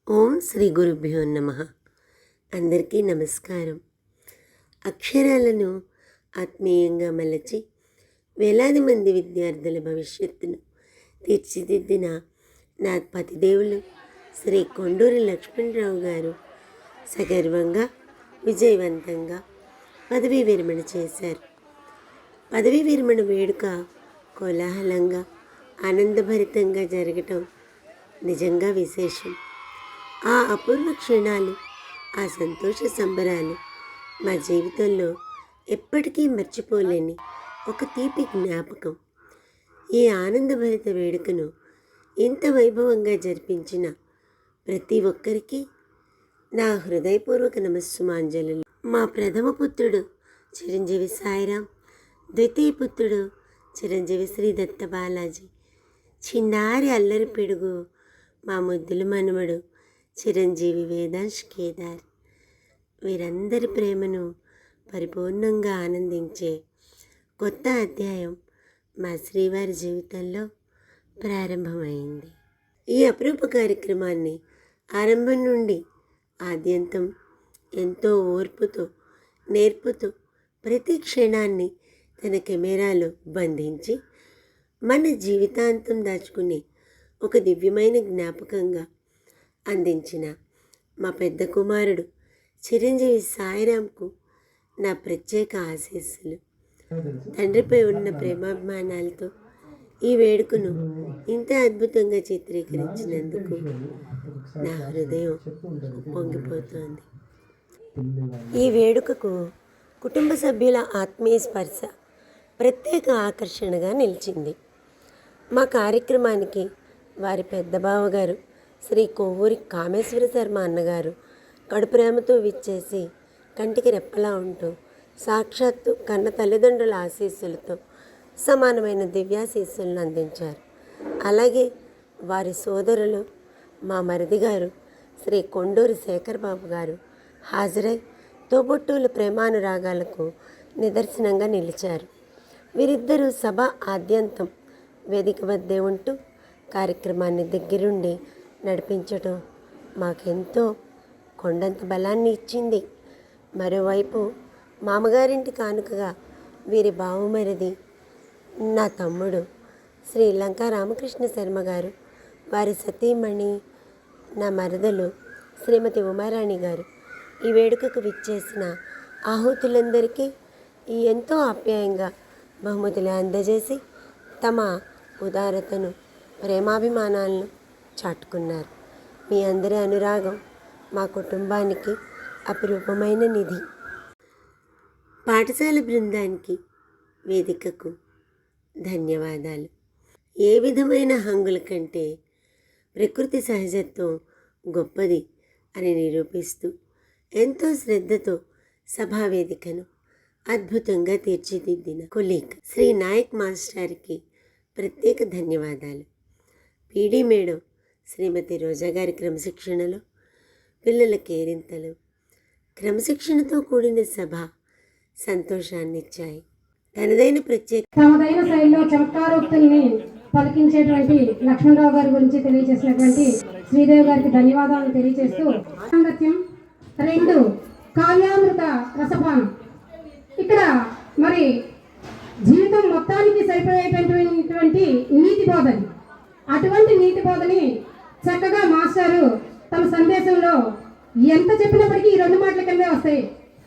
ఓం శ్రీ గురుభ్యో నమః. అందరికీ నమస్కారం. అక్షరాలను ఆత్మీయంగా మలచి వేలాది మంది విద్యార్థుల భవిష్యత్తును తీర్చిదిద్దిన నా పతిదేవులు శ్రీ కొండూరి లక్ష్మణరావు గారు సగర్వంగా విజయవంతంగా పదవీ విరమణ చేశారు. పదవీ విరమణ వేడుక కోలాహలంగా ఆనందభరితంగా జరగటం నిజంగా విశేషం. ఆ అపూర్వ క్షణాలు, ఆ సంతోష సంబరాలు మా జీవితంలో ఎప్పటికీ మర్చిపోలేని ఒక తీపి జ్ఞాపకం. ఈ ఆనందభరిత వేడుకను ఇంత వైభవంగా జరిపించిన ప్రతి ఒక్కరికి నా హృదయపూర్వక నమస్సుమాంజలు. మా ప్రథమ పుత్రుడు చిరంజీవి సాయిరాం, ద్వితీయ పుత్రుడు చిరంజీవి శ్రీ దత్త బాలాజీ, చిన్నారి అల్లరి పిడుగు మా ముద్దుల మనుమడు చిరంజీవి వేదాంశ్ కేదార్. వీరందరి ప్రేమను పరిపూర్ణంగా ఆనందించే కొత్త అధ్యాయం మా శ్రీవారి జీవితంలో ప్రారంభమైంది. ఈ అపరూప కార్యక్రమాన్ని ఆరంభం నుండి ఆద్యంతం ఎంతో ఓర్పుతో నేర్పుతూ ప్రతి క్షణాన్ని తన కెమెరాలో బంధించి మన జీవితాంతం దాచుకునే ఒక దివ్యమైన జ్ఞాపకంగా అందించిన మా పెద్ద కుమారుడు చిరంజీవి సాయిరాంకు నా ప్రత్యేక ఆశీస్సులు. తండ్రిపై ఉన్న ప్రేమాభిమానాలతో ఈ వేడుకను ఇంత అద్భుతంగా చిత్రీకరించినందుకు నా హృదయం పొంగిపోతోంది. ఈ వేడుకకు కుటుంబ సభ్యుల ఆత్మీయ స్పర్శ ప్రత్యేక ఆకర్షణగా నిలిచింది. మా కార్యక్రమానికి వారి పెద్ద బావగారు శ్రీ కొవ్వూరి కామేశ్వర శర్మ అన్నగారు కడుపురేమతో విచ్చేసి కంటికి రెప్పలా ఉంటూ సాక్షాత్తు కన్న తల్లిదండ్రుల ఆశీస్సులతో సమానమైన దివ్యాశీస్సులను అందించారు. అలాగే వారి సోదరులు మా మరిది గారు శ్రీ కొండూరి శేఖర్ బాబు గారు హాజరై తోబుట్టువుల ప్రేమానురాగాలకు నిదర్శనంగా నిలిచారు. వీరిద్దరూ సభ ఆద్యంతం వేదిక వద్దే ఉంటూ కార్యక్రమాన్ని దగ్గరుండి నడిపించడం మాకెంతో కొండంత బలాన్ని ఇచ్చింది. మరోవైపు మామగారింటి కానుకగా వీరి బావుమరిది నా తమ్ముడు శ్రీ లంకా రామకృష్ణ శర్మ గారు, వారి సతీమణి నా మరదలు శ్రీమతి ఉమారాణి గారు ఈ వేడుకకు విచ్చేసిన ఆహుతులందరికీ ఎంతో ఆప్యాయంగా బహుమతులు అందజేసి తమ ఉదారతను ప్రేమాభిమానాలను చాటుకున్నారు. మీ అందరి అనురాగం మా కుటుంబానికి అపురూపమైన నిధి. పాఠశాల బృందానికి, వేదికకు ధన్యవాదాలు. ఏ విధమైన హంగుల కంటే ప్రకృతి సహజత్వం గొప్పది అని నిరూపిస్తూ ఎంతో శ్రద్ధతో సభావేదికను అద్భుతంగా తీర్చిదిద్దిన కొలీగ్ శ్రీ నాయక్ మాస్టర్కి ప్రత్యేక ధన్యవాదాలు. పీడీ మేడం శ్రీమతి రోజా గారి క్రమశిక్షణలో పిల్లల కేరింతలు, క్రమశిక్షణతో కూడిన సభ సంతోషాన్నిచ్చాయి. తనదైన శైలిలో చమత్కారోక్తుల్ని పలికించేటువంటి లక్ష్మణరావు గారి గురించి తెలియజేసినటువంటి శ్రీదేవి గారికి ధన్యవాదాలు తెలియజేస్తూ, సాంగత్యం 2 కావ్యామృత రసపానం. ఇక్కడ మరి జీవితం మొత్తానికి సరిపోయేటటువంటి నీతి బోధని, అటువంటి నీతి బోధని చక్కగా మాస్టారు తమ సందేశంలో ఎంత చెప్పినప్పటికీ ఈ 2 మాటల కిందే వస్తాయి.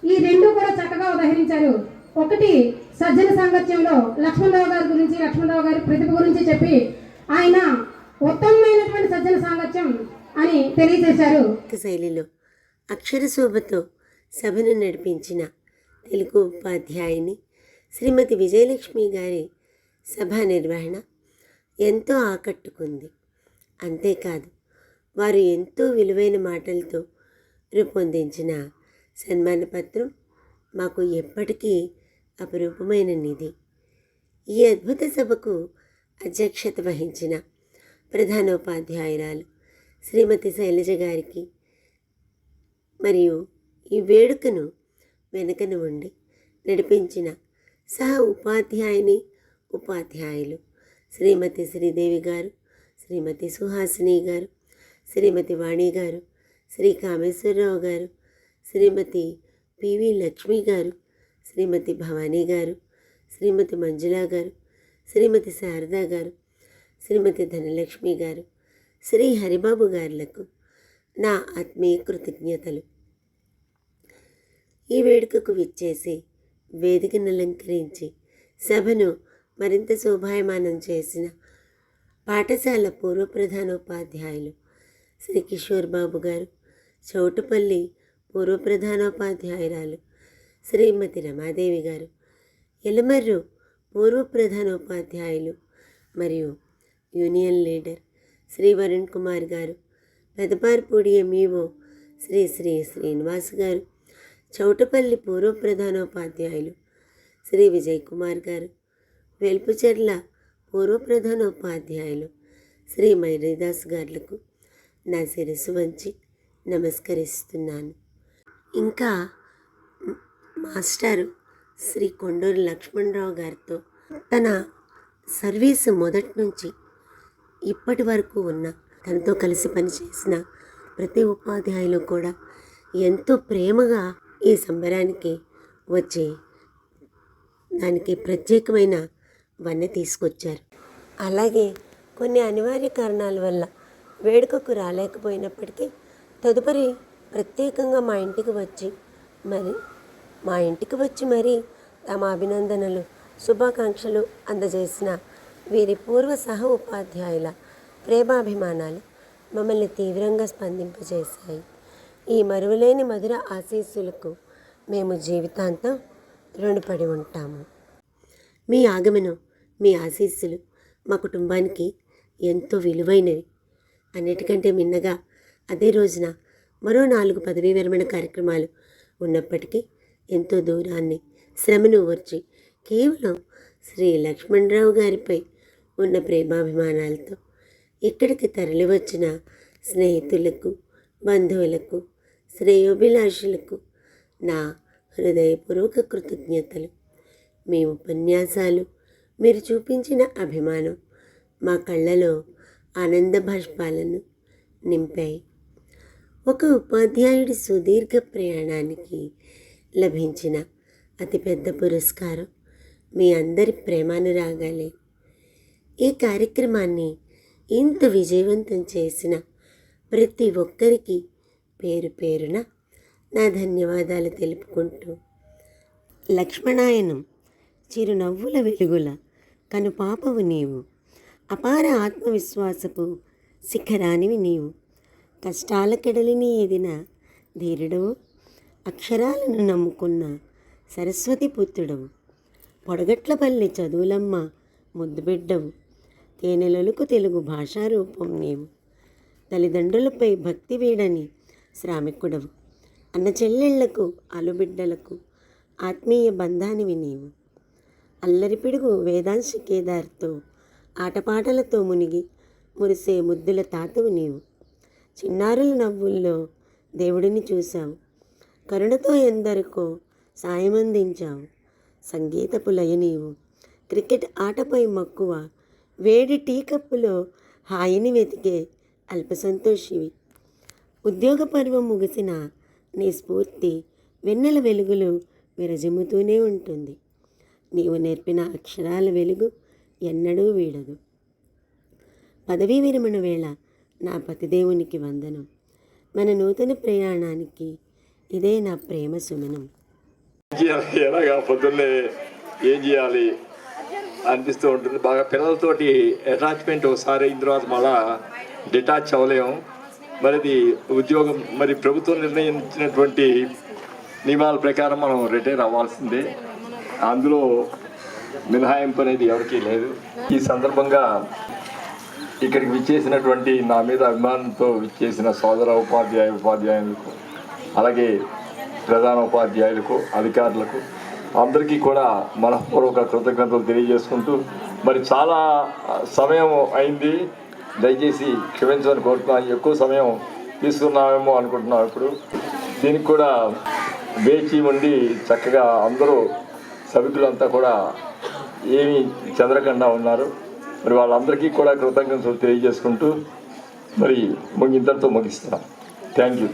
ఈ 2 కూడా చక్కగా ఉదహరించారు. ఒకటి సజ్జన సాంగత్యంలో లక్ష్మణరావు గారి గురించి, లక్ష్మణరావు గారి ప్రతిభ గురించి చెప్పి ఆయన ఉత్తమమైనటువంటి సజ్జన సాంగత్యం అని తెలియజేశారు. శైలిలో అక్షర శోభతో సభను నడిపించిన తెలుగు ఉపాధ్యాయుని శ్రీమతి విజయలక్ష్మి గారి సభా నిర్వహణ ఎంతో ఆకట్టుకుంది. అంతేకాదు, వారు ఎంతో విలువైన మాటలతో రూపొందించిన సన్మాన పత్రం మాకు ఎప్పటికీ అపురూపమైన నిధి. ఈ అద్భుత సభకు అధ్యక్షత వహించిన ప్రధానోపాధ్యాయురాలు శ్రీమతి శైలజ గారికి మరియు ఈ వేడుకను వెనుకన ఉండి నడిపించిన సహ ఉపాధ్యాయుని ఉపాధ్యాయులు శ్రీమతి శ్రీదేవి గారు, శ్రీమతి సుహాసిని గారు, శ్రీమతి వాణి గారు, శ్రీ కామేశ్వరరావు గారు, శ్రీమతి పివి లక్ష్మి గారు, శ్రీమతి భవానీ గారు, శ్రీమతి మంజుల గారు, శ్రీమతి శారద గారు, శ్రీమతి ధనలక్ష్మి గారు, శ్రీ హరిబాబు గారులకు నా ఆత్మీయ కృతజ్ఞతలు. ఈ వేడుకకు విచ్చేసి వేదికను అలంకరించి సభను మరింత శోభాయమానం చేసిన పాఠశాల పూర్వ ప్రధానోపాధ్యాయులు శ్రీ కిషోర్ బాబు గారు, చౌటుపల్లి పూర్వ ప్రధానోపాధ్యాయురాలు శ్రీమతి రమాదేవి గారు, ఎలమర్రు పూర్వ ప్రధానోపాధ్యాయులు మరియు యూనియన్ లీడర్ శ్రీ వరుణ్ కుమార్ గారు, పెదపార్పూడి ఎంఈఓ శ్రీ శ్రీనివాస్ గారు, చౌటపల్లి పూర్వ ప్రధానోపాధ్యాయులు శ్రీ విజయ్ కుమార్ గారు, వెల్పుచెర్ల పూర్వ ప్రధానోపాధ్యాయులు శ్రీ మైరీదాస్ గారులకు నా శిరస్సు వంచి నమస్కరిస్తున్నాను. ఇంకా మాస్టారు శ్రీ కొండూరు లక్ష్మణరావు గారితో తన సర్వీసు మొదటి నుంచి ఇప్పటి వరకు ఉన్న తనతో కలిసి పనిచేసిన ప్రతి ఉపాధ్యాయులు కూడా ఎంతో ప్రేమగా ఈ సంబరానికి వచ్చి దానికి ప్రత్యేకమైన వన్నె తీసుకొచ్చారు. అలాగే కొన్ని అనివార్య కారణాల వల్ల వేడుకకు రాలేకపోయినప్పటికీ తదుపరి ప్రత్యేకంగా మా ఇంటికి వచ్చి మరి తమ అభినందనలు, శుభాకాంక్షలు అందజేసిన వీరి పూర్వ సహ ఉపాధ్యాయుల ప్రేమాభిమానాలు మమ్మల్ని తీవ్రంగా స్పందింపజేశాయి. ఈ మరువలేని మధుర ఆశీస్సులకు మేము జీవితాంతం రుణపడి ఉంటాము. మీ ఆగమనం, మీ ఆశీస్సులు మా కుటుంబానికి ఎంతో విలువైనవి. అన్నిటికంటే మిన్నగా అదే రోజున మరో 4 పదవీ విరమణ కార్యక్రమాలు ఉన్నప్పటికీ ఎంతో దూరాన్ని, శ్రమను ఓర్చి కేవలం శ్రీ లక్ష్మణరావు గారిపై ఉన్న ప్రేమాభిమానాలతో ఇక్కడికి తరలివచ్చిన స్నేహితులకు, బంధువులకు, శ్రేయోభిలాషులకు నా హృదయపూర్వక కృతజ్ఞతలు. మీ ఉపన్యాసాలు, మీరు చూపించిన అభిమానం మా కళ్ళలో ఆనంద బాష్పాలను నింపాయి. ఒక ఉపాధ్యాయుడి సుదీర్ఘ ప్రయాణానికి లభించిన అతిపెద్ద పురస్కారం మీ అందరి ప్రేమానురాగాలే. ఈ కార్యక్రమాన్ని ఇంత విజయవంతం చేసిన ప్రతి ఒక్కరికి పేరు పేరున నా ధన్యవాదాలు తెలుపుకుంటూ, లక్ష్మణాయనం చిరునవ్వుల వెలుగుల కనుపాపవు నీవు, అపార ఆత్మవిశ్వాసపు శిఖరానివి నీవు, కష్టాల కెడలిని ఎదిన ధీరుడవు, అక్షరాలను నమ్ముకున్న సరస్వతి పుత్రుడవు, పొడగట్లపల్లి చదువులమ్మ ముద్దుబిడ్డవు, తేనెలొలుకు తెలుగు భాషారూపం నీవు, తల్లిదండ్రులపై భక్తి వీడని శ్రామికుడవు, అన్న చెల్లెళ్లకు అలుబిడ్డలకు ఆత్మీయ బంధానివి నీవు, అల్లరిపిడుగు వేదాంశ కేదార్తో ఆటపాటలతో మునిగి మురిసే ముద్దుల తాతవు నీవు, చిన్నారుల నవ్వుల్లో దేవుడిని చూశావు, కరుణతో ఎందరికో సాయమందించావు, సంగీతపు లయ నీవు, క్రికెట్ ఆటపై మక్కువ, వేడి టీ కప్పులో హాయిని వెతికే అల్పసంతోషివి, ఉద్యోగ పర్వం ముగిసిన నీ స్ఫూర్తి వెన్నెల వెలుగులు విరజిమ్ముతూనే ఉంటుంది. నీవు నేర్పిన అక్షరాల వెలుగు ఎన్నడూ వీడదు. పదవీ విరమణ వేళ నా పతిదేవునికి వందనం. మన నూతన ప్రయాణానికి ఇదే నా ప్రేమ సుమనం. ఎలాగా పొద్దున్నే ఏం చేయాలి అనిపిస్తూ ఉంటుంది. బాగా పిల్లలతోటి అటాచ్మెంట్ ఒకసారి అయిన తర్వాత మళ్ళా డిటాచ్ అవ్వలేము. మరిది ఉద్యోగం, మరి ప్రభుత్వం నిర్ణయించినటువంటి నియమాల ప్రకారం మనం రిటైర్ అవ్వాల్సిందే. అందులో మినహాయింపు అనేది ఎవరికీ లేదు. ఈ సందర్భంగా ఇక్కడికి విచ్చేసినటువంటి నా మీద అభిమానంతో విచ్చేసిన సోదర ఉపాధ్యాయులకు, అలాగే ప్రధాన ఉపాధ్యాయులకు, అధికారులకు అందరికీ కూడా మనఃపూర్వక కృతజ్ఞతలు తెలియజేసుకుంటూ, మరి చాలా సమయం అయింది, దయచేసి క్షమించమని కోరుతున్నాను. ఎక్కువ సమయం తీసుకున్నామేమో అనుకుంటున్నాం. ఇప్పుడు దీనికి కూడా వేచి ఉండి చక్కగా అందరూ సభికులంతా కూడా ఏమీ చెదరకుండా ఉన్నారు. మరి వాళ్ళందరికీ కూడా కృతజ్ఞతలు తెలియజేసుకుంటూ మరి ఇంతటితో ముగిస్తున్నాం. Thank you.